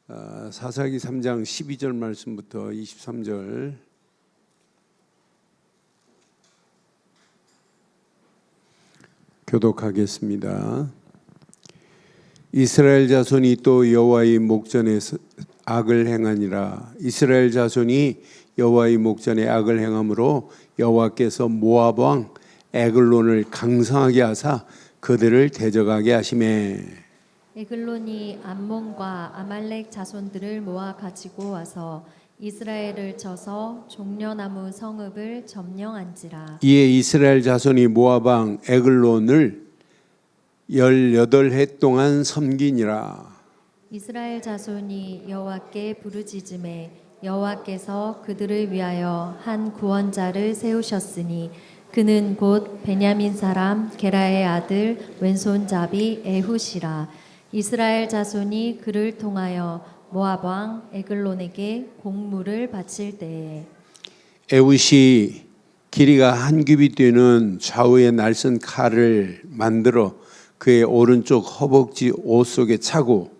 사사기 3장 12절 말씀부터 23절. 교독하겠습니다. 이스라엘 자손이 또 여호와의 목전에 악을 행하니라. 이스라엘 자손이 여호와의 목전에 악을 행함으로 여호와께서 모압 왕 에글론을 강성하게 하사 그들을 대적하게 하시매. 에글론이 암몬과 아말렉 자손들을 모아 가지고 와서 이스라엘을 쳐서 종려나무 성읍을 점령한지라. 이에 이스라엘 자손이 모압 왕 에글론을 18해 동안 섬기니라. 이스라엘 자손이 여호와께 부르짖음에 여호와께서 그들을 위하여 한 구원자를 세우셨으니 그는 곧 베냐민 사람 게라의 아들 왼손잡이 에훗이라. 이스라엘 자손이 그를 통하여 모압 왕 에글론에게 공물을 바칠 때에 에훗이 길이가 한 규빗 되는 좌우의 날선 칼을 만들어 그의 오른쪽 허벅지 옷 속에 차고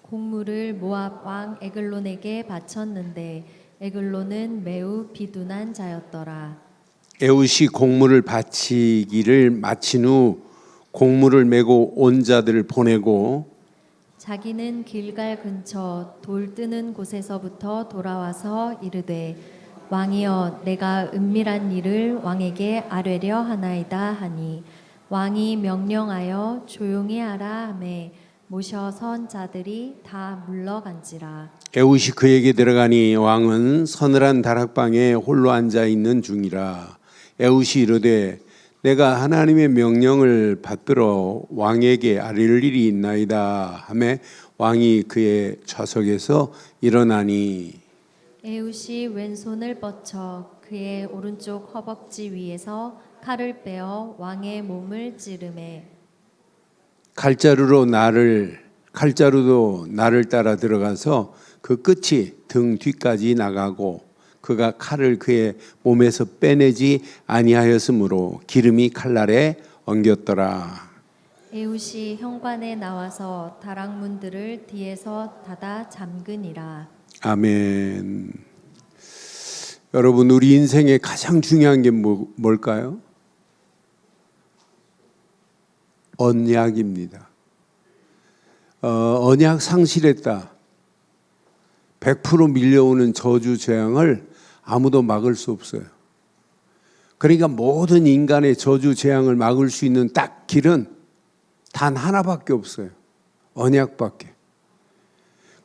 공물을 모압 왕 에글론에게 바쳤는데 에글론은 매우 비둔한 자였더라. 에훗이 공물을 바치기를 마친 후 공물을 메고 온 자들을 보내고 자기는 길갈 근처 돌 뜨는 곳에서부터 돌아와서 이르되 왕이여 내가 은밀한 일을 왕에게 아뢰려 하나이다 하니 왕이 명령하여 조용히 하라 하매 모셔 선 자들이 다 물러간지라. 에훗이 그에게 들어가니 왕은 서늘한 다락방에 홀로 앉아 있는 중이라. 에훗이 이르되 내가 하나님의 명령을 받들어 왕에게 아뢰릴 일이 있나이다 하매 왕이 그의 좌석에서 일어나니 에훗이 왼손을 뻗쳐 그의 오른쪽 허벅지 위에서 칼을 빼어 왕의 몸을 찌르매 칼자루도 나를 따라 들어가서 그 끝이 등 뒤까지 나가고 그가 칼을 그의 몸에서 빼내지 아니하였으므로 기름이 칼날에 엉겼더라. 에훗이 현관에 나와서 다락문들을 뒤에서 닫아 잠그니라. 아멘. 여러분, 우리 인생에 가장 중요한 게 뭘까요? 언약입니다. 언약 상실했다. 100% 밀려오는 저주 재앙을 아무도 막을 수 없어요. 그러니까 모든 인간의 저주 재앙을 막을 수 있는 딱 길은 단 하나밖에 없어요. 언약밖에.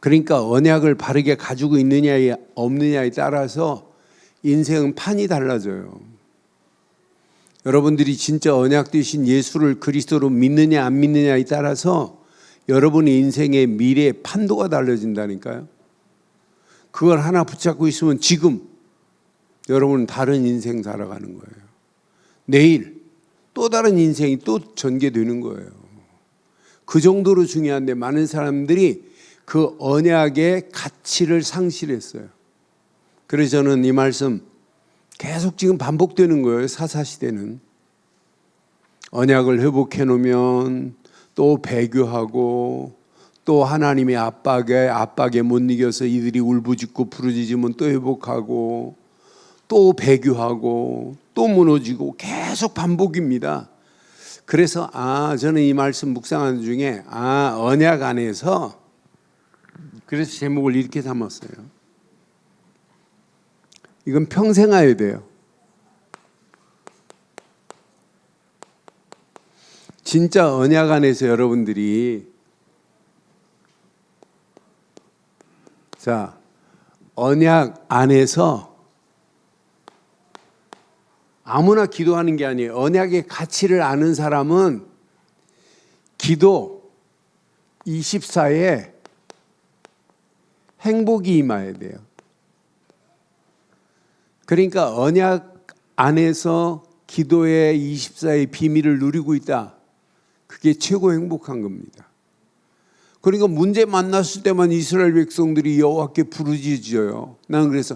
그러니까 언약을 바르게 가지고 있느냐 없느냐에 따라서 인생은 판이 달라져요. 여러분들이 진짜 언약 되신 예수를 그리스도로 믿느냐 안 믿느냐에 따라서 여러분의 인생의 미래의 판도가 달라진다니까요. 그걸 하나 붙잡고 있으면 지금 여러분은 다른 인생 살아가는 거예요. 내일 또 다른 인생이 또 전개되는 거예요. 그 정도로 중요한데 많은 사람들이 그 언약의 가치를 상실했어요. 그래서 저는 이 말씀 계속 지금 반복되는 거예요. 사사시대는. 언약을 회복해 놓으면 또 배교하고 또 하나님의 압박에 못 이겨서 이들이 울부짖고 부르짖으면 또 회복하고 또 배교하고 또 무너지고 계속 반복입니다. 그래서 저는 이 말씀 묵상하는 중에 언약 안에서 그래서 제목을 이렇게 삼았어요. 이건 평생 해야 돼요. 진짜 언약 안에서 여러분들이 언약 안에서 아무나 기도하는 게 아니에요. 언약의 가치를 아는 사람은 기도 24에 행복이 임해야 돼요. 그러니까 언약 안에서 기도의 24의 비밀을 누리고 있다. 그게 최고 행복한 겁니다. 그러니까 문제 만났을 때만 이스라엘 백성들이 여호와께 부르짖어요. 나는 그래서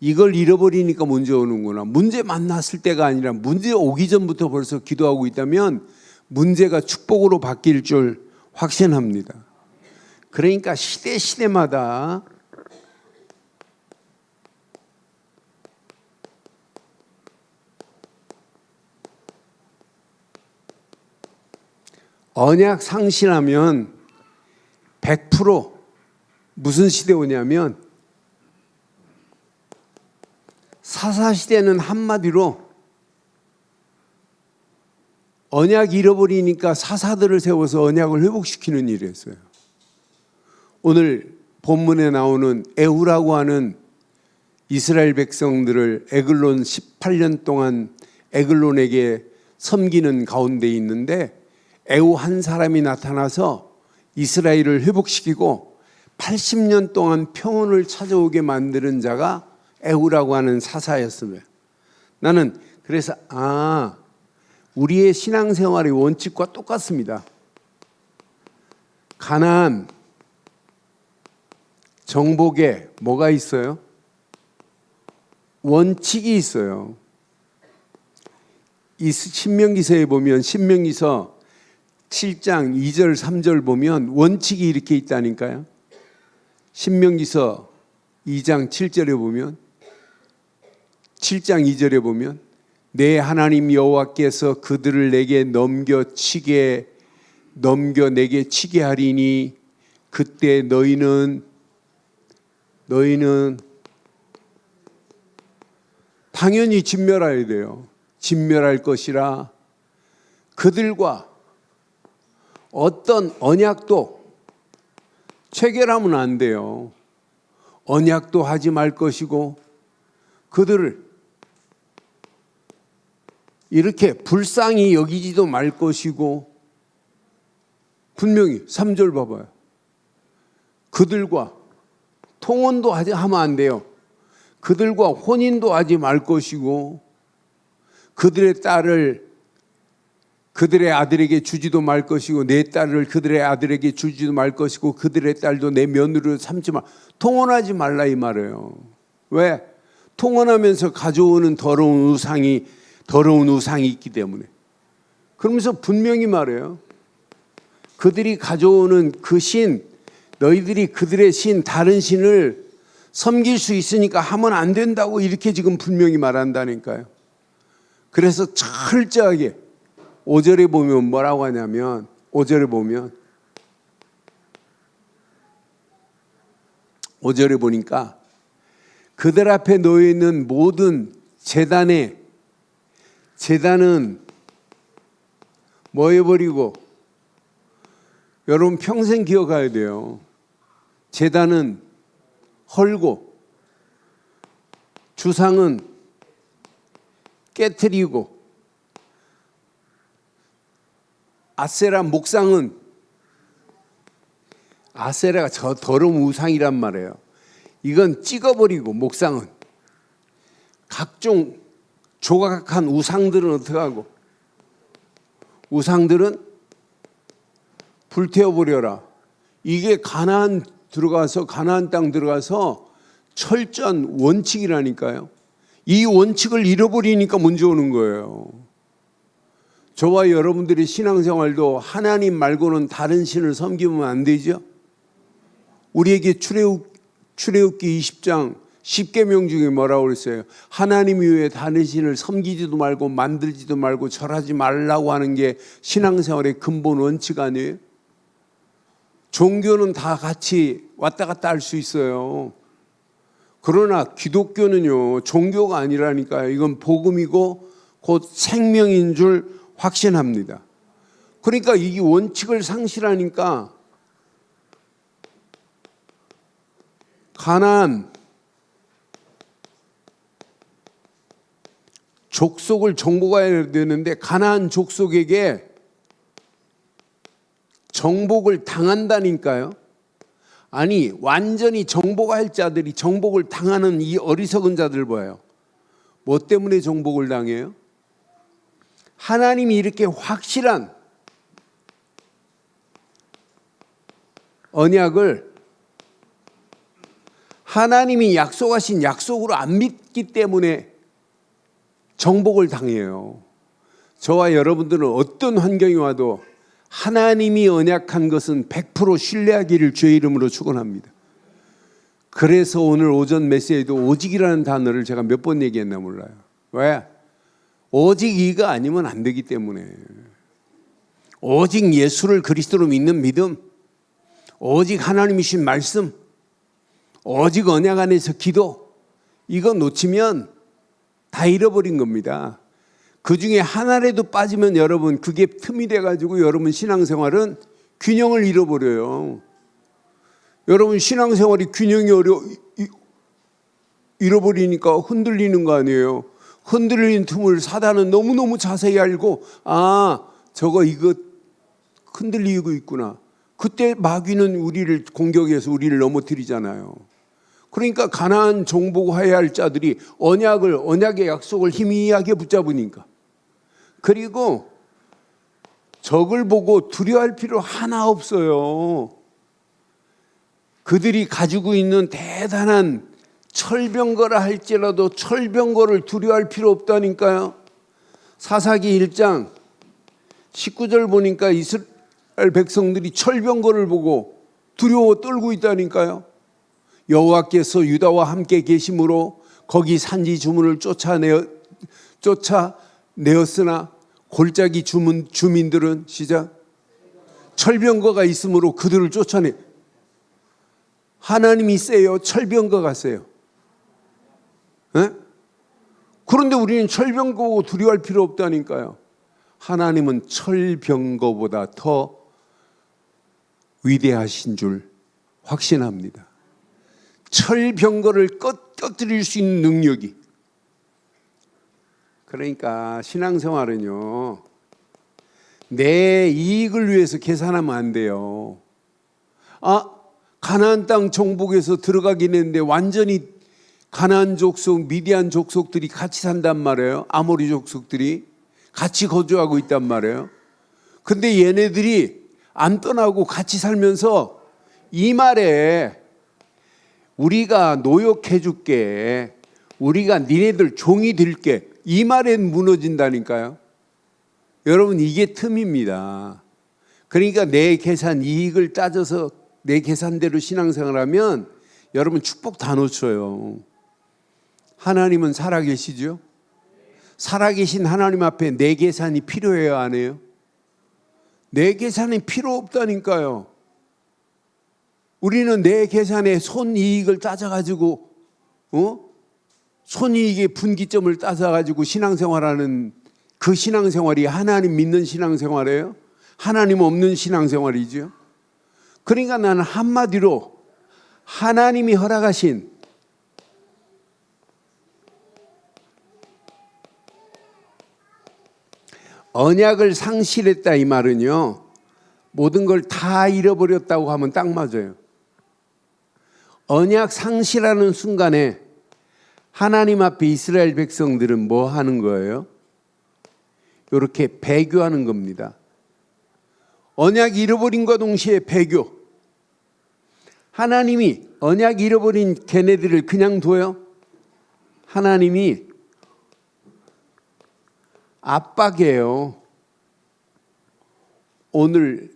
이걸 잃어버리니까 문제 오는구나. 문제 만났을 때가 아니라 문제 오기 전부터 벌써 기도하고 있다면 문제가 축복으로 바뀔 줄 확신합니다. 그러니까 시대마다 언약 상실하면 100% 무슨 시대 오냐면 사사시대는 한마디로 언약 잃어버리니까 사사들을 세워서 언약을 회복시키는 일이었어요. 오늘 본문에 나오는 에후라고 하는 이스라엘 백성들을 에글론 18년 동안 에글론에게 섬기는 가운데 있는데 에후 한 사람이 나타나서 이스라엘을 회복시키고 80년 동안 평온을 찾아오게 만드는 자가 에후라고 하는 사사였습니다. 나는 그래서 우리의 신앙생활의 원칙과 똑같습니다. 가나안 정복에 뭐가 있어요? 원칙이 있어요. 이 신명기서에 보면 신명기서 7장 2절 3절 보면 원칙이 이렇게 있다니까요. 신명기서 2장 7절에 보면 7장 2절에 보면 내 하나님 여호와께서 그들을 내게 넘겨 내게 치게 하리니 그때 너희는 당연히 진멸해야 돼요. 진멸할 것이라. 그들과 어떤 언약도 체결하면 안 돼요. 언약도 하지 말 것이고 그들을 이렇게 불쌍히 여기지도 말 것이고 분명히 3절 봐봐요. 그들과 통혼도 하면 안 돼요. 그들과 혼인도 하지 말 것이고 그들의 딸을 그들의 아들에게 주지도 말 것이고 내 딸을 그들의 아들에게 주지도 말 것이고 그들의 딸도 내 며느리로 삼지 말. 통혼하지 말라 이 말이에요. 왜? 통혼하면서 가져오는 더러운 우상이 있기 때문에. 그러면서 분명히 말해요. 그들이 가져오는 그 신, 너희들이 그들의 신, 다른 신을 섬길 수 있으니까 하면 안 된다고 이렇게 지금 분명히 말한다니까요. 그래서 철저하게 5절에 보면 뭐라고 하냐면 5절에 보니까 그들 앞에 놓여 있는 모든 제단은 뭐 해버리고 여러분 평생 기억해야 돼요. 제단은 헐고 주상은 깨트리고 아세라 목상은 아세라가 저 더러운 우상이란 말이에요. 이건 찍어버리고 목상은 각종 조각한 우상들은 어떻게 하고 우상들은 불태워버려라. 이게 가나안 땅 들어가서 철저한 원칙이라니까요. 이 원칙을 잃어버리니까 문제 오는 거예요. 저와 여러분들의 신앙생활도 하나님 말고는 다른 신을 섬기면 안 되죠. 우리에게 출애굽기 20장 10계명 중에 뭐라고 그랬어요? 하나님 이외에 다른 신을 섬기지도 말고 만들지도 말고 절하지 말라고 하는 게 신앙생활의 근본 원칙 아니에요? 종교는 다 같이 왔다 갔다 할 수 있어요. 그러나 기독교는요, 종교가 아니라니까요. 이건 복음이고 곧 생명인 줄 확신합니다. 그러니까 이 원칙을 상실하니까 가나안 족속을 정복해야 되는데 가나안 족속에게 정복을 당한다니까요. 아니 완전히 정복할 자들이 정복을 당하는 이 어리석은 자들 봐요. 뭐 때문에 정복을 당해요? 하나님이 이렇게 확실한 언약을 하나님이 약속하신 약속으로 안 믿기 때문에 정복을 당해요. 저와 여러분들은 어떤 환경이 와도 하나님이 언약한 것은 100% 신뢰하기를 주의 이름으로 축원합니다. 그래서 오늘 오전 메시지에도 오직이라는 단어를 제가 몇 번 얘기했나 몰라요. 왜? 오직 이가 아니면 안 되기 때문에. 오직 예수를 그리스도로 믿는 믿음, 오직 하나님이신 말씀, 오직 언약 안에서 기도, 이거 놓치면 다 잃어버린 겁니다. 그 중에 하나라도 빠지면 여러분 그게 틈이 돼가지고 여러분 신앙생활은 균형을 잃어버려요. 여러분 신앙생활이 균형이 잃어버리니까 흔들리는 거 아니에요. 흔들리는 틈을 사단은 너무너무 자세히 알고 저거 이거 흔들리고 있구나. 그때 마귀는 우리를 공격해서 우리를 넘어뜨리잖아요. 그러니까 가나안 정복해야 할 자들이 언약의 약속을 희미하게 붙잡으니까. 그리고 적을 보고 두려워할 필요 하나 없어요. 그들이 가지고 있는 대단한 철병거라 할지라도 철병거를 두려워할 필요 없다니까요. 사사기 1장 19절 보니까 이스라엘 백성들이 철병거를 보고 두려워 떨고 있다니까요. 여호와께서 유다와 함께 계심으로 거기 산지 주문을 쫓아내었으나 골짜기 주민들은 시작 철병거가 있으므로 그들을 쫓아내. 하나님이 세요? 철병거가 세요? 네? 그런데 우리는 철병거고 두려워할 필요 없다니까요. 하나님은 철병거보다 더 위대하신 줄 확신합니다. 철병거를 꺼뜨릴 수 있는 능력이. 그러니까 신앙생활은요, 내 이익을 위해서 계산하면 안 돼요. 가나안 땅 정복에서 들어가긴 했는데 완전히 가나안 족속, 미디안 족속들이 같이 산단 말이에요. 아모리 족속들이 같이 거주하고 있단 말이에요. 근데 얘네들이 안 떠나고 같이 살면서 이 말에 우리가 노역해 줄게, 우리가 니네들 종이 될게, 이 말엔 무너진다니까요. 여러분 이게 틈입니다. 그러니까 내 계산 이익을 따져서 내 계산대로 신앙생활하면 여러분 축복 다 놓쳐요. 하나님은 살아계시죠? 살아계신 하나님 앞에 내 계산이 필요해요, 안 해요? 내 계산이 필요 없다니까요. 우리는 내 계산에 손이익을 따져가지고 손이익의 분기점을 따져가지고 신앙생활하는 그 신앙생활이 하나님 믿는 신앙생활이에요? 하나님 없는 신앙생활이죠. 그러니까 나는 한마디로 하나님이 허락하신 언약을 상실했다 이 말은요, 모든 걸 다 잃어버렸다고 하면 딱 맞아요. 언약 상실하는 순간에 하나님 앞에 이스라엘 백성들은 뭐 하는 거예요? 이렇게 배교하는 겁니다. 언약 잃어버림과 동시에 배교. 하나님이 언약 잃어버린 걔네들을 그냥 둬요? 하나님이 압박이에요. 오늘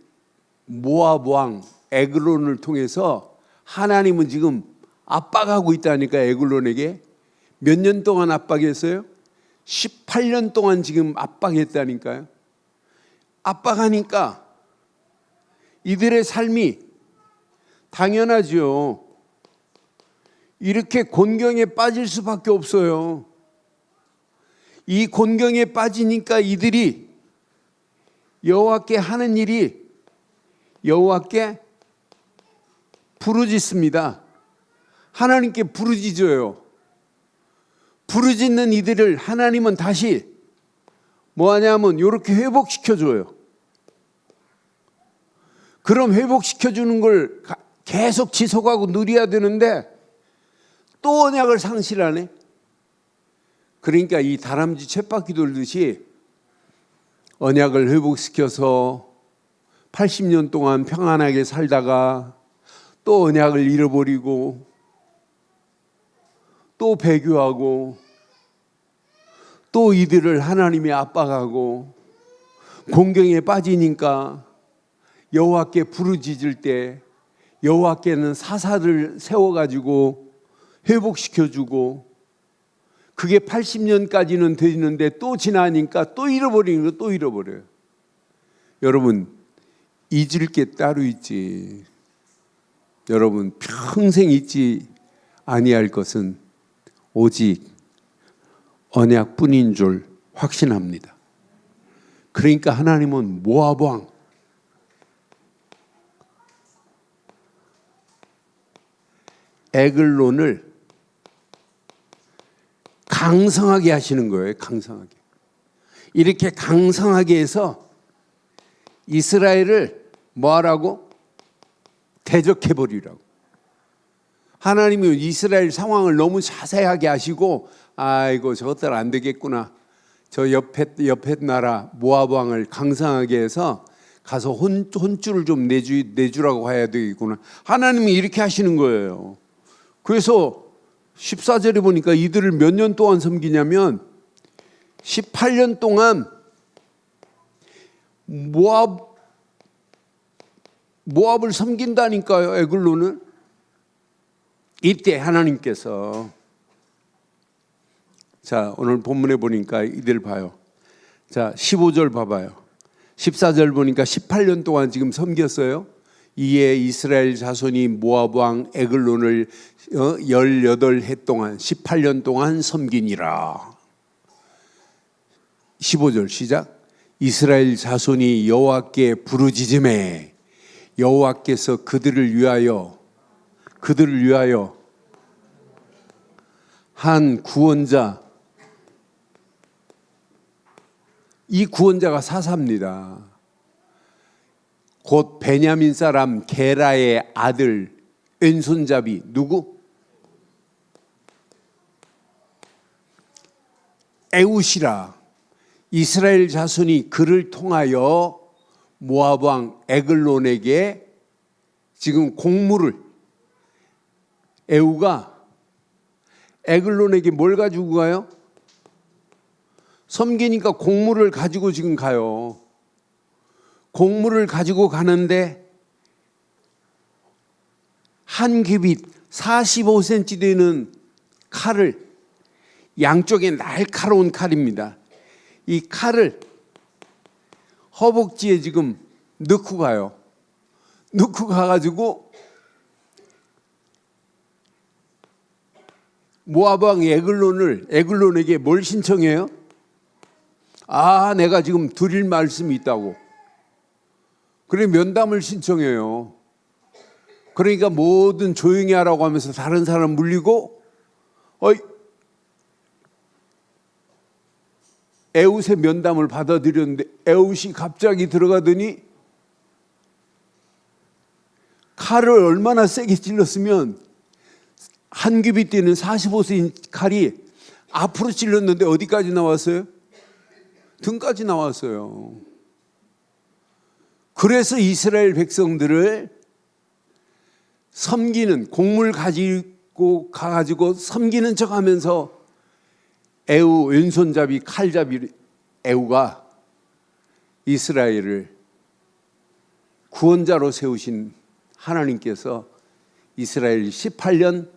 모압 왕 에글론을 통해서 하나님은 지금 압박하고 있다니까. 에글론에게 몇 년 동안 압박했어요? 18년 동안 지금 압박했다니까요. 압박하니까 이들의 삶이 당연하죠. 이렇게 곤경에 빠질 수밖에 없어요. 이 곤경에 빠지니까 이들이 여호와께 하는 일이 여호와께 부르짖습니다. 하나님께 부르짖어요. 부르짖는 이들을 하나님은 다시 뭐 하냐면 이렇게 회복시켜줘요. 그럼 회복시켜주는 걸 계속 지속하고 누려야 되는데 또 언약을 상실하네. 그러니까 이 다람쥐 쳇바퀴 돌듯이 언약을 회복시켜서 80년 동안 평안하게 살다가 또 언약을 잃어버리고 또 배교하고 또 이들을 하나님이 압박하고 공경에 빠지니까 여호와께 부르짖을 때 여호와께는 사사를 세워가지고 회복시켜주고, 그게 80년까지는 되는데 또 지나니까 또 잃어버리는 거, 또 잃어버려요. 여러분, 잊을 게 따로 있지. 여러분, 평생 잊지 아니할 것은 오직 언약뿐인 줄 확신합니다. 그러니까 하나님은 모압 왕 에글론을 강성하게 하시는 거예요. 강성하게. 이렇게 강성하게 해서 이스라엘을 뭐하라고? 대적해버리라고. 하나님이 이스라엘 상황을 너무 자세하게 하시고, 아이고 저것들 안 되겠구나, 저 옆에 나라 모압 왕을 강성하게 해서 가서 혼줄을 좀 내주라고 해야 되겠구나. 하나님이 이렇게 하시는 거예요. 그래서 14절에 보니까 이들을 몇 년 동안 섬기냐면 18년 동안 모압을 섬긴다니까요. 에글론을. 이때 하나님께서, 자 오늘 본문에 보니까 이들 봐요. 자 15절 봐봐요. 14절 보니까 18년 동안 지금 섬겼어요. 이에 이스라엘 자손이 모압 왕 에글론을 18해 동안 18년 동안 섬기니라. 15절 시작. 이스라엘 자손이 여호와께 부르짖음에 여호와께서 그들을 위하여 한 구원자, 이 구원자가 사사입니다. 곧 베냐민 사람 게라의 아들 왼손잡이 누구? 에웃이라. 이스라엘 자손이 그를 통하여 모압 왕 에글론에게 지금 공물을, 에우가 에글론에게 뭘 가지고 가요? 섬기니까 공물을 가지고 지금 가요. 공물을 가지고 가는데 한 규빗 45cm 되는 칼을, 양쪽에 날카로운 칼입니다. 이 칼을 허벅지에 지금 넣고 가요. 넣고 가가지고 모압 왕 에글론에게 뭘 신청해요? 아, 내가 지금 드릴 말씀이 있다고. 그래 면담을 신청해요. 그러니까 뭐든 조용히 하라고 하면서 다른 사람 물리고, 에웃의 면담을 받아들였는데 에웃이 갑자기 들어가더니 칼을 얼마나 세게 찔렀으면 한 규빗 되는 45cm 칼이 앞으로 찔렀는데 어디까지 나왔어요? 등까지 나왔어요. 그래서 이스라엘 백성들을 섬기는, 곡물 가지고 가가지고 섬기는 척 하면서 에우 왼손잡이 칼잡이 에우가 이스라엘을 구원자로 세우신 하나님께서 이스라엘 18년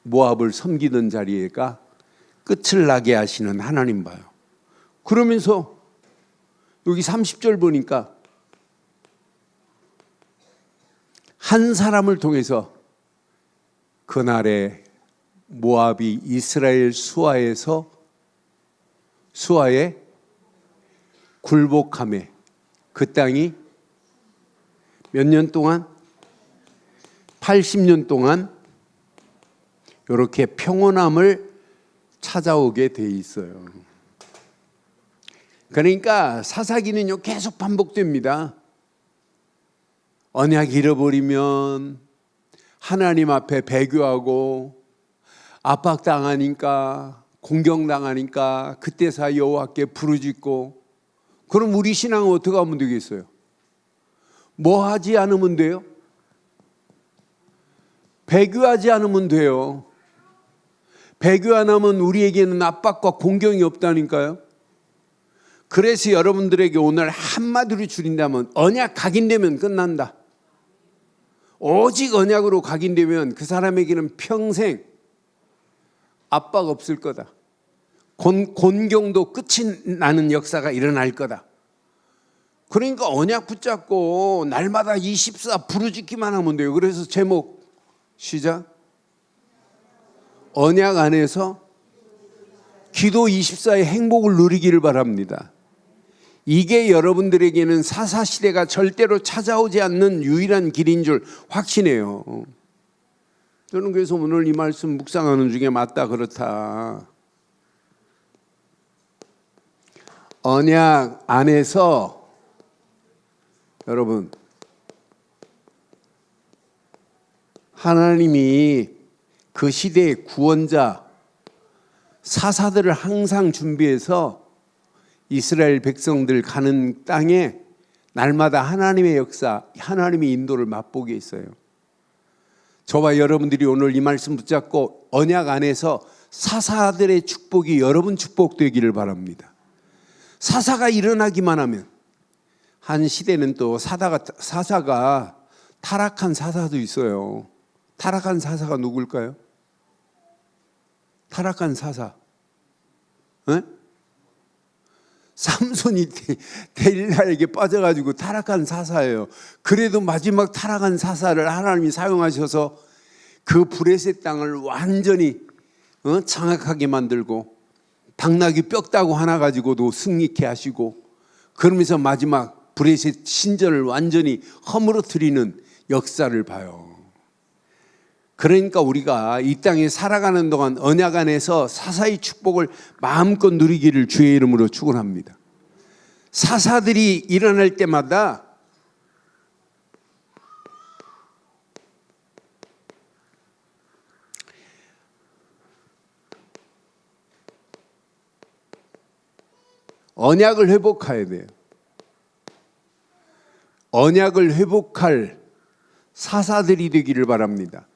모압을 섬기던 자리가 끝을 나게 하시는 하나님 봐요. 그러면서 여기 30절 보니까 한 사람을 통해서 그날에 모압이 이스라엘 수하에 굴복함에 그 땅이 몇 년 동안? 80년 동안 이렇게 평온함을 찾아오게 돼 있어요. 그러니까 사사기는요 계속 반복됩니다. 언약 잃어버리면 하나님 앞에 배교하고, 압박당하니까, 공경당하니까 그때서 여호와께 부르짖고. 그럼 우리 신앙은 어떻게 하면 되겠어요? 뭐 하지 않으면 돼요? 배교하지 않으면 돼요. 배교 안 하면 우리에게는 압박과 공경이 없다니까요. 그래서 여러분들에게 오늘 한마디로 줄인다면 언약 각인되면 끝난다. 오직 언약으로 각인되면 그 사람에게는 평생 압박 없을 거다. 곤경도 끝이 나는 역사가 일어날 거다. 그러니까 언약 붙잡고 날마다 24 부르짖기만 하면 돼요. 그래서 제목 시작. 언약 안에서 기도 24의 행복을 누리기를 바랍니다. 이게 여러분들에게는 사사시대가 절대로 찾아오지 않는 유일한 길인 줄 확신해요. 저는 그래서 오늘 이 말씀 묵상하는 중에 맞다 그렇다. 언약 안에서 여러분 하나님이 그 시대의 구원자 사사들을 항상 준비해서 이스라엘 백성들 가는 땅에 날마다 하나님의 역사, 하나님의 인도를 맛보게 있어요. 저와 여러분들이 오늘 이 말씀 붙잡고 언약 안에서 사사들의 축복이 여러분 축복 되기를 바랍니다. 사사가 일어나기만 하면 한 시대는 또 사사가 타락한 사사도 있어요. 타락한 사사가 누굴까요? 타락한 사사. 네? 삼손이 데릴라에게 빠져가지고 타락한 사사예요. 그래도 마지막 타락한 사사를 하나님이 사용하셔서 그 브레셋 땅을 완전히 장악하게 만들고 당나귀 뼈 따고 하나 가지고도 승리케 하시고 그러면서 마지막 브레셋 신전을 완전히 허물어뜨리는 역사를 봐요. 그러니까 우리가 이 땅에 살아가는 동안 언약 안에서 사사의 축복을 마음껏 누리기를 주의 이름으로 축원합니다. 사사들이 일어날 때마다 언약을 회복해야 돼요. 언약을 회복할 사사들이 되기를 바랍니다.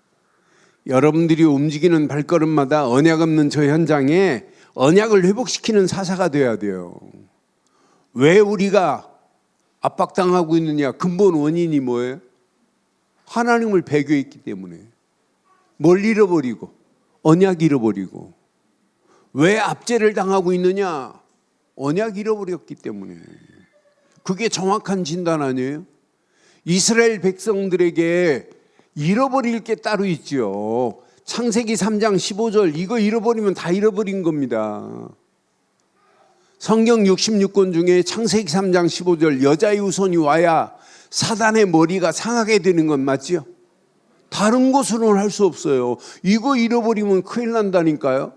여러분들이 움직이는 발걸음마다 언약 없는 저 현장에 언약을 회복시키는 사사가 되어야 돼요. 왜 우리가 압박당하고 있느냐? 근본 원인이 뭐예요? 하나님을 배교했기 때문에. 뭘 잃어버리고? 언약 잃어버리고. 왜 압제를 당하고 있느냐? 언약 잃어버렸기 때문에. 그게 정확한 진단 아니에요? 이스라엘 백성들에게 잃어버릴 게 따로 있죠. 창세기 3장 15절 이거 잃어버리면 다 잃어버린 겁니다. 성경 66권 중에 창세기 3장 15절 여자의 후손이 와야 사단의 머리가 상하게 되는 건 맞죠? 다른 것으로는 할 수 없어요. 이거 잃어버리면 큰일 난다니까요.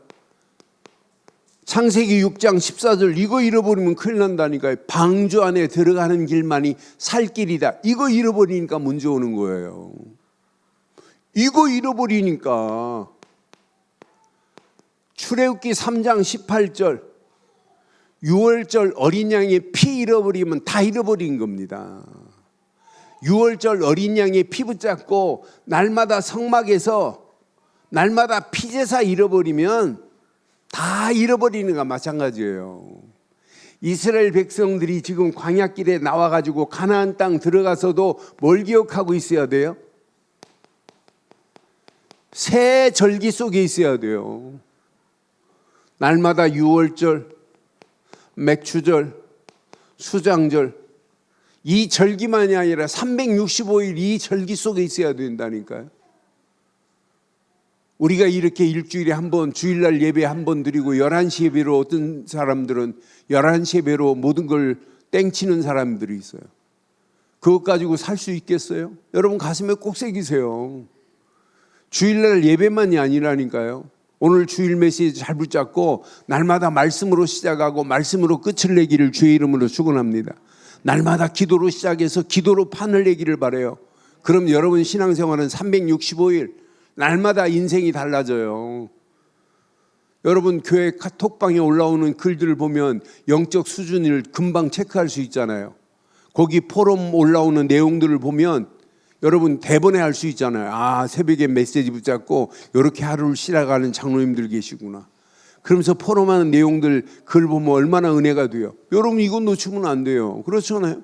창세기 6장 14절 이거 잃어버리면 큰일 난다니까요. 방주 안에 들어가는 길만이 살 길이다. 이거 잃어버리니까 문제 오는 거예요. 이거 잃어버리니까. 출애굽기 3장 18절 6월절 어린 양의 피 잃어버리면 다 잃어버린 겁니다. 6월절 어린 양의 피 붙잡고 날마다 성막에서 날마다 피제사 잃어버리면 다 잃어버리는 것과 마찬가지예요. 이스라엘 백성들이 지금 광야길에 나와가지고 가나안 땅 들어가서도 뭘 기억하고 있어야 돼요? 새 절기 속에 있어야 돼요. 날마다 유월절, 맥추절, 수장절 이 절기만이 아니라 365일 이 절기 속에 있어야 된다니까요. 우리가 이렇게 일주일에 한 번 주일날 예배 한 번 드리고 11시 예배로 어떤 사람들은 11시 예배로 모든 걸 땡치는 사람들이 있어요. 그것 가지고 살 수 있겠어요? 여러분 가슴에 꼭 새기세요. 주일날 예배만이 아니라니까요. 오늘 주일 메시지 잘 붙잡고 날마다 말씀으로 시작하고 말씀으로 끝을 내기를 주의 이름으로 축원합니다. 날마다 기도로 시작해서 기도로 판을 내기를 바라요. 그럼 여러분 신앙생활은 365일 날마다 인생이 달라져요. 여러분 교회 카톡방에 올라오는 글들을 보면 영적 수준을 금방 체크할 수 있잖아요. 거기 포럼 올라오는 내용들을 보면 여러분 대본에 할 수 있잖아요. 아 새벽에 메시지 붙잡고 이렇게 하루를 시작하는 장로님들 계시구나. 그러면서 포럼하는 내용들 글 보면 얼마나 은혜가 돼요. 여러분 이거 놓치면 안 돼요. 그렇잖아요.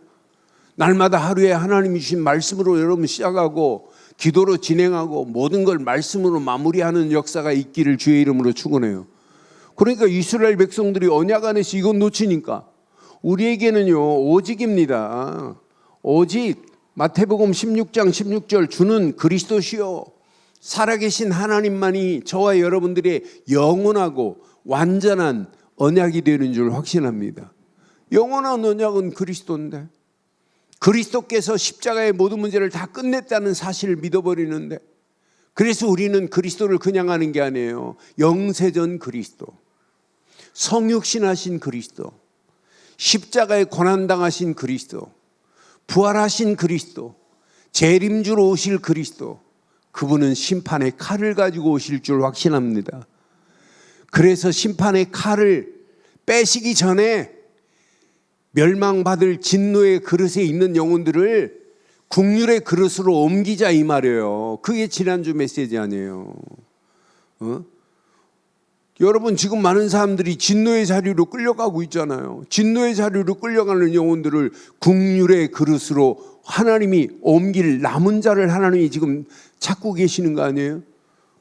날마다 하루에 하나님이 주신 말씀으로 여러분 시작하고 기도로 진행하고 모든 걸 말씀으로 마무리하는 역사가 있기를 주의 이름으로 축원해요. 그러니까 이스라엘 백성들이 언약 안에서 이건 놓치니까 우리에게는요 오직입니다. 오직 마태복음 16장 16절 주는 그리스도시요 살아계신 하나님만이 저와 여러분들의 영원하고 완전한 언약이 되는 줄 확신합니다. 영원한 언약은 그리스도인데 그리스도께서 십자가의 모든 문제를 다 끝냈다는 사실을 믿어버리는데 그래서 우리는 그리스도를 그냥 하는 게 아니에요. 영세전 그리스도, 성육신하신 그리스도, 십자가에 고난당하신 그리스도, 부활하신 그리스도, 재림주로 오실 그리스도, 그분은 심판의 칼을 가지고 오실 줄 확신합니다. 그래서 심판의 칼을 빼시기 전에 멸망받을 진노의 그릇에 있는 영혼들을 국률의 그릇으로 옮기자 이 말이에요. 그게 지난주 메시지 아니에요. 여러분 지금 많은 사람들이 진노의 자리로 끌려가고 있잖아요. 진노의 자리로 끌려가는 영혼들을 국률의 그릇으로 하나님이 옮길 남은 자를 하나님이 지금 찾고 계시는 거 아니에요?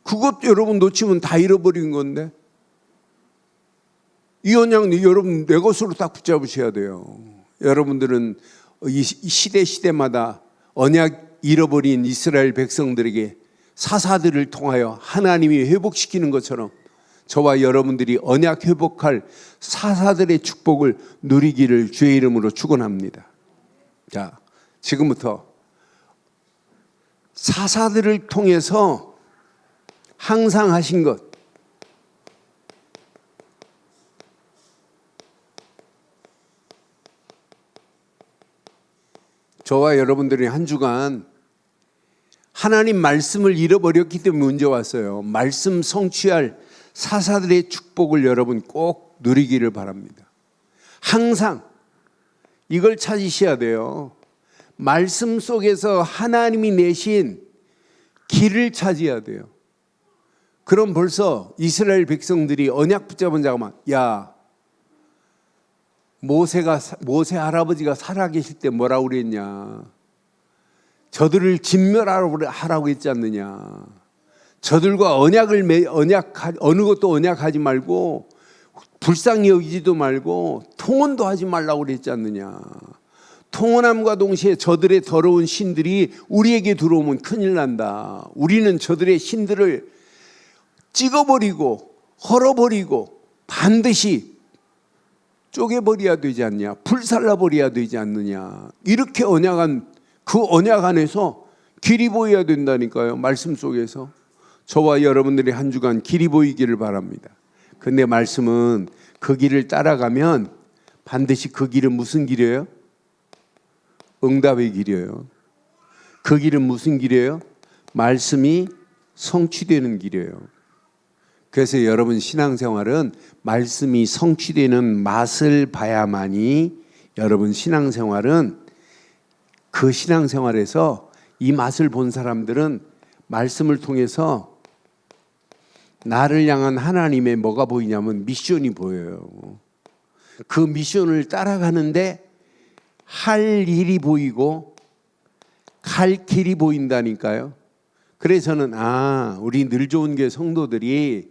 그것 여러분 놓치면 다 잃어버린 건데 이 언약 여러분 내 것으로 딱 붙잡으셔야 돼요. 여러분들은 이 시대마다 언약 잃어버린 이스라엘 백성들에게 사사들을 통하여 하나님이 회복시키는 것처럼 저와 여러분들이 언약 회복할 사사들의 축복을 누리기를 주의 이름으로 축원합니다. 자, 지금부터 사사들을 통해서 항상 하신 것 저와 여러분들이 한 주간 하나님 말씀을 잃어버렸기 때문에 문제 왔어요. 말씀 성취할 사사들의 축복을 여러분 꼭 누리기를 바랍니다. 항상 이걸 찾으셔야 돼요. 말씀 속에서 하나님이 내신 길을 찾아야 돼요. 그럼 벌써 이스라엘 백성들이 언약 붙잡은 자가 야 모세 할아버지가 살아계실 때 뭐라고 그랬냐. 저들을 진멸하라고 했지 않느냐. 저들과 어느 것도 언약하지 말고 불쌍히 여기지도 말고 통혼도 하지 말라고 그랬지 않느냐. 통혼함과 동시에 저들의 더러운 신들이 우리에게 들어오면 큰일 난다. 우리는 저들의 신들을 찍어버리고 헐어버리고 반드시 쪼개버려야 되지 않냐, 불살라버려야 되지 않느냐. 이렇게 언약한 그 언약 안에서 길이 보여야 된다니까요. 말씀 속에서 저와 여러분들이 한 주간 길이 보이기를 바랍니다. 근데 말씀은 그 길을 따라가면 반드시 그 길은 무슨 길이에요? 응답의 길이에요. 그 길은 무슨 길이에요? 말씀이 성취되는 길이에요. 그래서 여러분 신앙생활은 말씀이 성취되는 맛을 봐야만이 여러분 신앙생활은 그 신앙생활에서 이 맛을 본 사람들은 말씀을 통해서 나를 향한 하나님의 뭐가 보이냐면 미션이 보여요. 그 미션을 따라가는데 할 일이 보이고 갈 길이 보인다니까요. 그래서 저는 우리 늘 좋은 교회 성도들이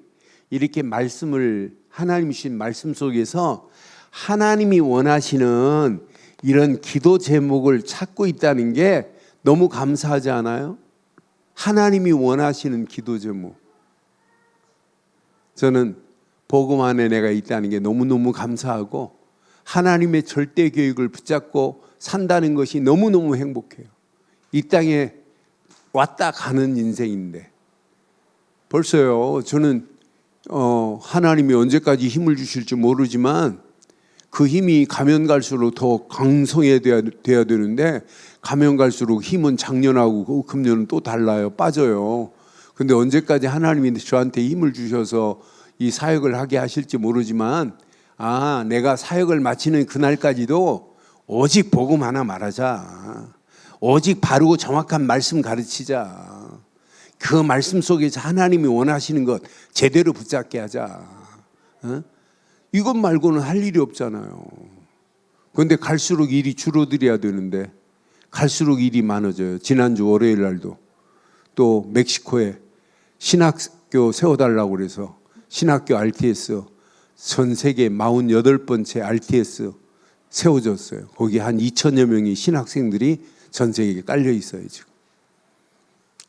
이렇게 말씀을 하나님이 주신 말씀 속에서 하나님이 원하시는 이런 기도 제목을 찾고 있다는 게 너무 감사하지 않아요? 하나님이 원하시는 기도 제목. 저는 복음 안에 내가 있다는 게 너무너무 감사하고 하나님의 절대 계획을 붙잡고 산다는 것이 너무너무 행복해요. 이 땅에 왔다 가는 인생인데 벌써요. 저는 하나님이 언제까지 힘을 주실지 모르지만 그 힘이 가면 갈수록 더 강성해야 돼야 되는데 가면 갈수록 힘은 작년하고 금년은 또 달라요. 빠져요. 근데 언제까지 하나님이 저한테 힘을 주셔서 이 사역을 하게 하실지 모르지만 내가 사역을 마치는 그날까지도 오직 복음 하나 말하자. 오직 바르고 정확한 말씀 가르치자. 그 말씀 속에서 하나님이 원하시는 것 제대로 붙잡게 하자. 이것 말고는 할 일이 없잖아요. 그런데 갈수록 일이 줄어들어야 되는데 갈수록 일이 많아져요. 지난주 월요일 날도 또 멕시코에 신학교 세워달라고 그래서 신학교 RTS 전 세계 48번째 RTS 세워졌어요. 거기 한 2천여 명의 신학생들이 전 세계에 깔려 있어요. 지금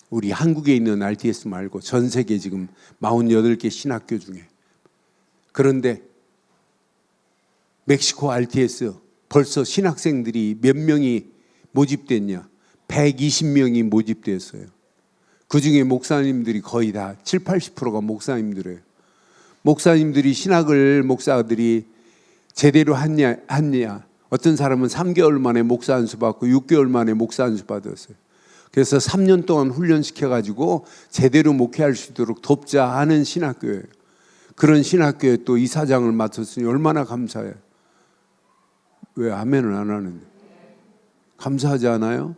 우리 한국에 있는 RTS 말고 전 세계 지금 48개 신학교 중에. 그런데 멕시코 RTS 벌써 신학생들이 몇 명이 모집됐냐? 120명이 모집됐어요. 그중에 목사님들이 거의 다 7, 80%가 목사님들이에요. 목사님들이 신학을 목사들이 제대로 했냐? 어떤 사람은 3개월 만에 목사 안수 받고 6개월 만에 목사 안수 받았어요. 그래서 3년 동안 훈련시켜가지고 제대로 목회할 수 있도록 돕자 하는 신학교예요. 그런 신학교에 또 이사장을 맡았으니 얼마나 감사해요. 왜 아멘을 안 하는데? 감사하지 않아요?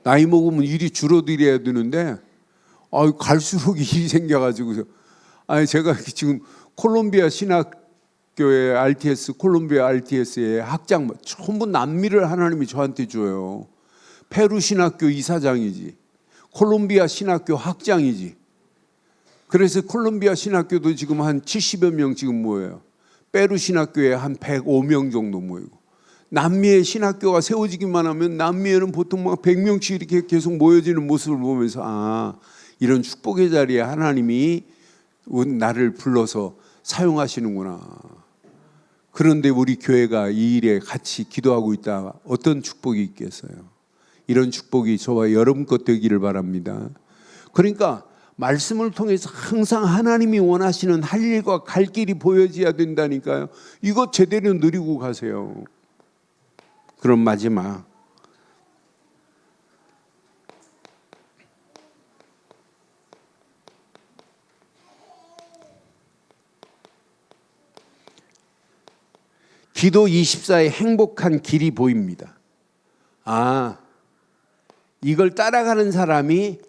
나이 먹으면 일이 줄어들어야 되는데 갈수록 일이 생겨가지고 제가 지금 콜롬비아 신학교의 RTS, 콜롬비아 RTS의 학장 전부 남미를 하나님이 저한테 줘요. 페루 신학교 이사장이지, 콜롬비아 신학교 학장이지. 그래서 콜롬비아 신학교도 지금 한 70여 명 지금 모여요. 페루 신학교에 한 105명 정도 모이고. 남미의 신학교가 세워지기만 하면 남미에는 보통 막 100명씩 이렇게 계속 모여지는 모습을 보면서 이런 축복의 자리에 하나님이 나를 불러서 사용하시는구나. 그런데 우리 교회가 이 일에 같이 기도하고 있다. 어떤 축복이 있겠어요? 이런 축복이 저와 여러분 것 되기를 바랍니다. 그러니까 말씀을 통해서 항상 하나님이 원하시는 할 일과 갈 길이 보여져야 된다니까요. 이거 제대로 누리고 가세요. 그럼 마지막 기도 24의 행복한 길이 보입니다. 이걸 따라가는 사람이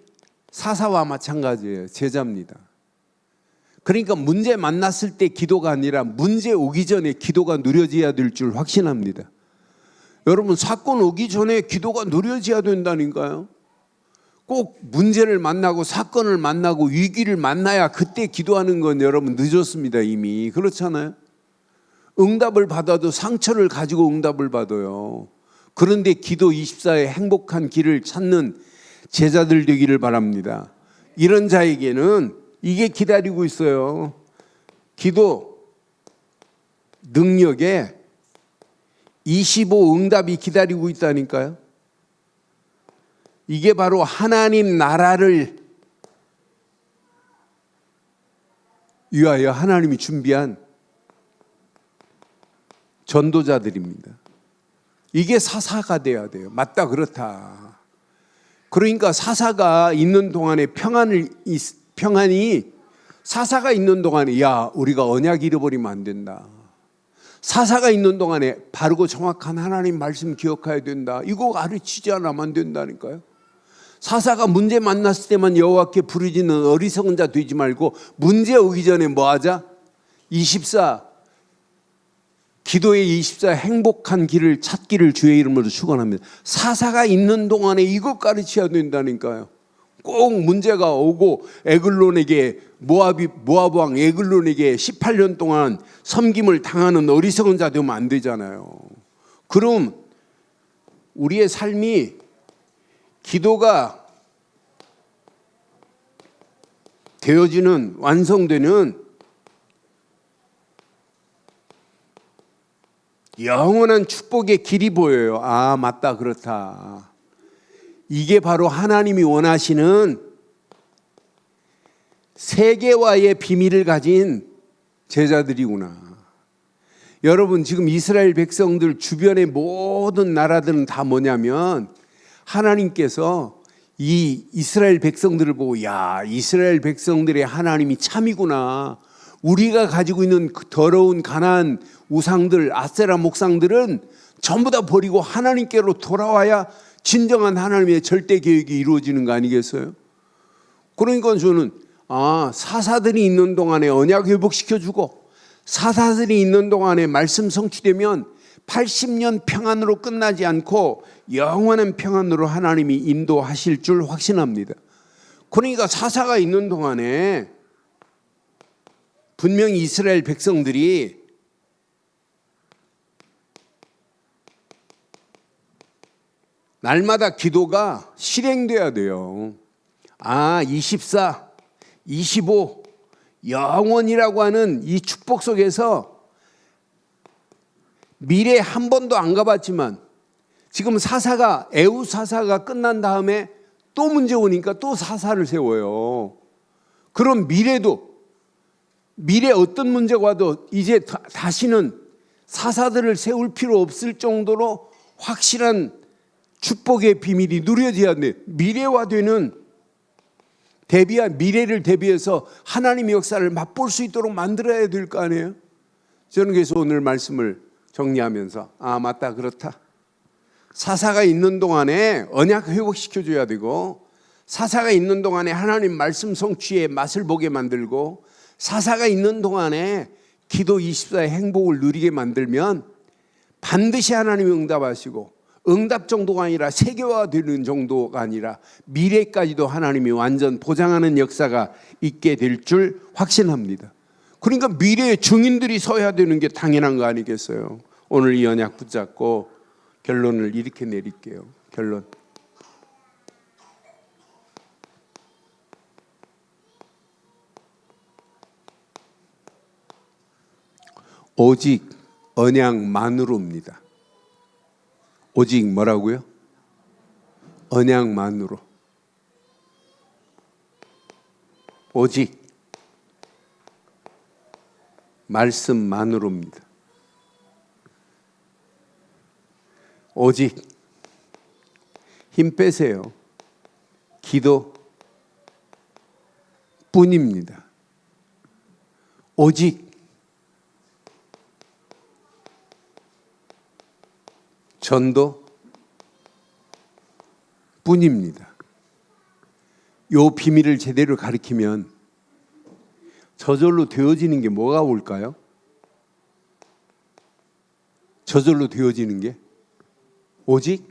사사와 마찬가지예요. 제자입니다. 그러니까 문제 만났을 때 기도가 아니라 문제 오기 전에 기도가 누려져야 될 줄 확신합니다. 여러분, 사건 오기 전에 기도가 누려져야 된다니까요. 꼭 문제를 만나고 사건을 만나고 위기를 만나야 그때 기도하는 건 여러분 늦었습니다. 이미. 그렇잖아요. 응답을 받아도 상처를 가지고 응답을 받아요. 그런데 기도 24의 행복한 길을 찾는 제자들 되기를 바랍니다. 이런 자에게는 이게 기다리고 있어요. 기도 능력에 25 응답이 기다리고 있다니까요. 이게 바로 하나님 나라를 위하여 하나님이 준비한 전도자들입니다. 이게 사사가 돼야 돼요. 맞다, 그렇다. 그러니까 사사가 있는 동안에 평안이 사사가 있는 동안에 우리가 언약 잃어버리면 안 된다. 사사가 있는 동안에 바르고 정확한 하나님 말씀 기억해야 된다. 이거 가르치지 않으면 안 된다니까요. 사사가 문제 만났을 때만 여호와께 부르짖는 어리석은 자 되지 말고 문제 오기 전에 뭐 하자? 24 기도의 24 행복한 길을 찾기를 주의 이름으로 축원합니다. 사사가 있는 동안에 이것 가르쳐야 된다니까요. 꼭 문제가 오고 에글론에게 모압 왕 에글론에게 18년 동안 섬김을 당하는 어리석은 자 되면 안 되잖아요. 그럼 우리의 삶이 기도가 되어지는 완성되는 영원한 축복의 길이 보여요. 맞다, 그렇다. 이게 바로 하나님이 원하시는 세계화의 비밀을 가진 제자들이구나. 여러분, 지금 이스라엘 백성들 주변의 모든 나라들은 다 뭐냐면 하나님께서 이 이스라엘 백성들을 보고 이스라엘 백성들의 하나님이 참이구나. 우리가 가지고 있는 그 더러운 가나안 우상들, 아세라 목상들은 전부 다 버리고 하나님께로 돌아와야 진정한 하나님의 절대 계획이 이루어지는 거 아니겠어요? 그러니까 저는 사사들이 있는 동안에 언약 회복시켜주고 사사들이 있는 동안에 말씀 성취되면 80년 평안으로 끝나지 않고 영원한 평안으로 하나님이 인도하실 줄 확신합니다. 그러니까 사사가 있는 동안에 분명히 이스라엘 백성들이 날마다 기도가 실행돼야 돼요. 24, 25 영원이라고 하는 이 축복 속에서 미래 한 번도 안 가봤지만 지금 사사가 에우 사사가 끝난 다음에 또 문제 오니까 또 사사를 세워요. 그럼 미래도 미래 어떤 문제가 와도 이제 다시는 사사들을 세울 필요 없을 정도로 확실한 축복의 비밀이 누려져야 돼. 미래와 되는 미래를 대비해서 하나님의 역사를 맛볼 수 있도록 만들어야 될 거 아니에요. 저는 그래서 오늘 말씀을 정리하면서 맞다 그렇다. 사사가 있는 동안에 언약 회복시켜줘야 되고, 사사가 있는 동안에 하나님 말씀 성취의 맛을 보게 만들고, 사사가 있는 동안에 기도 24의 행복을 누리게 만들면 반드시 하나님이 응답하시고, 응답 정도가 아니라 세계화되는 정도가 아니라 미래까지도 하나님이 완전 보장하는 역사가 있게 될 줄 확신합니다. 그러니까 미래의 증인들이 서야 되는 게 당연한 거 아니겠어요? 오늘 이 언약 붙잡고 결론을 이렇게 내릴게요. 결론. 오직 언약만으로입니다. 오직 뭐라고요? 언약만으로. 오직 말씀만으로입니다. 오직 힘 빼세요. 기도 뿐입니다. 오직 전도 뿐입니다. 요 비밀을 제대로 가르치면 저절로 되어지는 게 뭐가 올까요? 저절로 되어지는 게 오직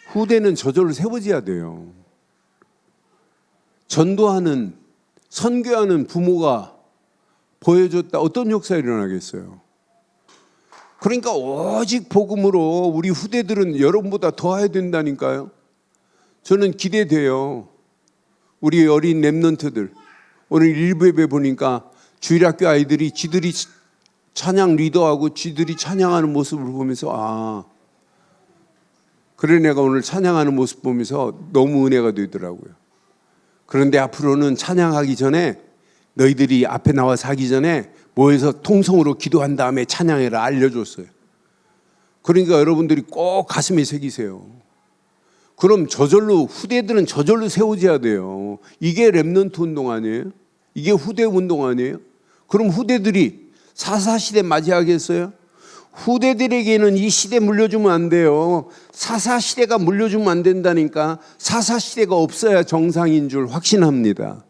후대는 저절로 세워져야 돼요. 전도하는 선교하는 부모가 보여줬다 어떤 역사가 일어나겠어요? 그러니까 오직 복음으로 우리 후대들은 여러분보다 더 해야 된다니까요. 저는 기대돼요. 우리 어린 랩런트들 오늘 일부 예배 보니까 주일학교 아이들이 지들이 찬양 리더하고 지들이 찬양하는 모습을 보면서 그래 내가 오늘 찬양하는 모습 보면서 너무 은혜가 되더라고요. 그런데 앞으로는 찬양하기 전에 너희들이 앞에 나와서 하기 전에 모여서 통성으로 기도한 다음에 찬양해라 알려줬어요. 그러니까 여러분들이 꼭 가슴에 새기세요. 그럼 저절로 후대들은 저절로 세워져야 돼요. 이게 랩넌트 운동 아니에요? 이게 후대 운동 아니에요? 그럼 후대들이 사사시대 맞이하겠어요? 후대들에게는 이 시대 물려주면 안 돼요. 사사시대가 물려주면 안 된다니까. 사사시대가 없어야 정상인 줄 확신합니다.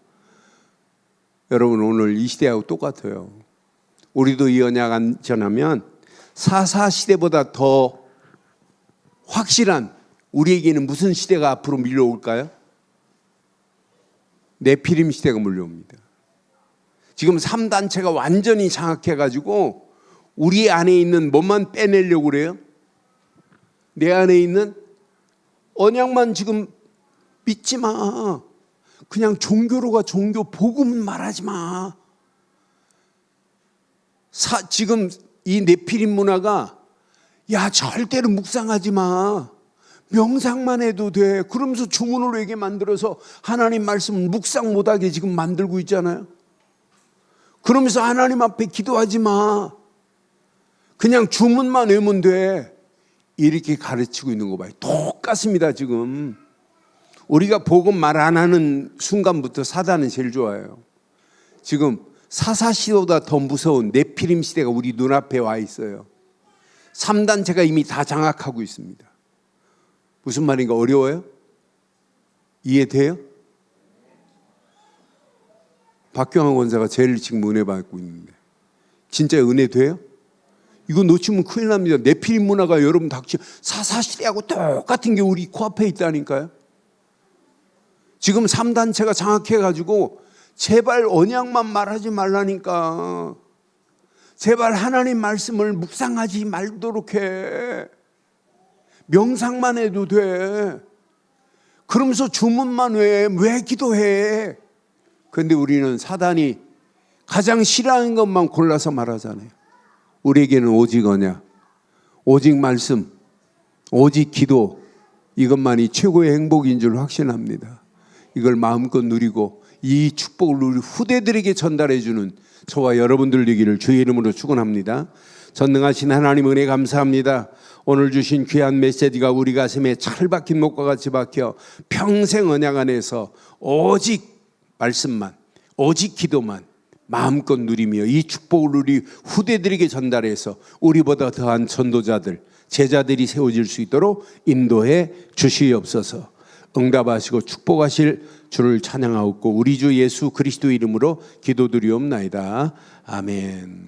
여러분 오늘 이 시대하고 똑같아요. 우리도 이 언약 안전하면 사사시대보다 더 확실한 우리에게는 무슨 시대가 앞으로 밀려올까요? 네피림 시대가 몰려옵니다. 지금 3단체가 완전히 장악해가지고 우리 안에 있는 뭐만 빼내려고 그래요? 내 안에 있는 언약만 지금 믿지 마. 그냥 종교로 가 종교 복음은 말하지 마. 지금 이 네피림 문화가 절대로 묵상하지 마. 명상만 해도 돼. 그러면서 주문으로 얘기 만들어서 하나님 말씀을 묵상 못하게 지금 만들고 있잖아요. 그러면서 하나님 앞에 기도하지 마. 그냥 주문만 외우면 돼. 이렇게 가르치고 있는 거 봐요. 똑같습니다 지금. 우리가 복음 말 안 하는 순간부터 사단은 제일 좋아요. 지금 사사시대보다 더 무서운 네피림 시대가 우리 눈앞에 와 있어요. 3단체가 이미 다 장악하고 있습니다. 무슨 말인가 어려워요? 이해돼요? 박경환 권사가 제일 지금 은혜 받고 있는데 진짜 은혜 돼요? 이거 놓치면 큰일 납니다. 네피림 문화가 여러분 닥치 사사시대하고 똑같은 게 우리 코앞에 있다니까요. 지금 3단체가 장악해가지고 제발 언약만 말하지 말라니까. 제발 하나님 말씀을 묵상하지 말도록 해. 명상만 해도 돼. 그러면서 주문만 왜 기도해. 그런데 우리는 사단이 가장 싫어하는 것만 골라서 말하잖아요. 우리에게는 오직 언약, 오직 말씀, 오직 기도, 이것만이 최고의 행복인 줄 확신합니다. 이걸 마음껏 누리고 이 축복을 우리 후대들에게 전달해 주는 저와 여러분들 되기를 주의 이름으로 축원합니다. 전능하신 하나님 은혜 감사합니다. 오늘 주신 귀한 메시지가 우리 가슴에 찰박힌 목과 같이 박혀 평생 언약 안에서 오직 말씀만, 오직 기도만 마음껏 누리며 이 축복을 우리 후대들에게 전달해서 우리보다 더한 전도자들, 제자들이 세워질 수 있도록 인도해 주시옵소서. 응답하시고 축복하실 주를 찬양하옵고 우리 주 예수 그리스도 이름으로 기도드리옵나이다. 아멘.